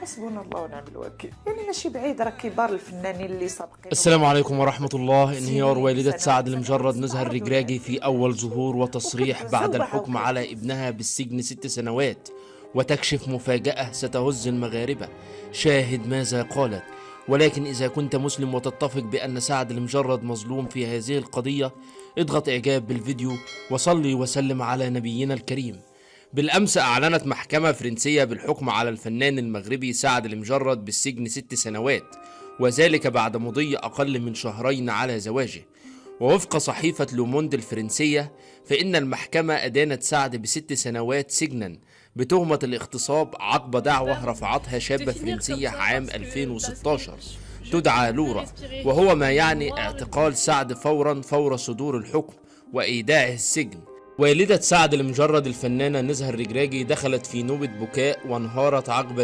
حسبنا الله ونعم الوكيل. يعني ماشي بعيد، راه كبار الفنانين اللي سابقين. السلام عليكم ورحمة الله. انهيار والدة سعد المجرد نزهة الرجراجي في أول ظهور وتصريح بعد الحكم على ابنها بالسجن 6 سنوات، وتكشف مفاجأة ستهز المغاربة. شاهد ماذا قالت. ولكن إذا كنت مسلم وتتفق بأن سعد المجرد مظلوم في هذه القضية، اضغط إعجاب بالفيديو وصلي وسلم على نبينا الكريم. بالأمس أعلنت محكمة فرنسية بالحكم على الفنان المغربي سعد المجرد بالسجن 6 سنوات، وذلك بعد مضي أقل من شهرين على زواجه. ووفق صحيفة لوموند الفرنسية، فإن المحكمة أدانت سعد ب6 سنوات سجنا بتهمة الاغتصاب عقب دعوة رفعتها شابة فرنسية عام 2016 تدعى لورا، وهو ما يعني اعتقال سعد فور صدور الحكم وإيداعه السجن. والدة سعد المجرد الفنانة نزهة الرجراجي دخلت في نوبة بكاء وانهارت عقب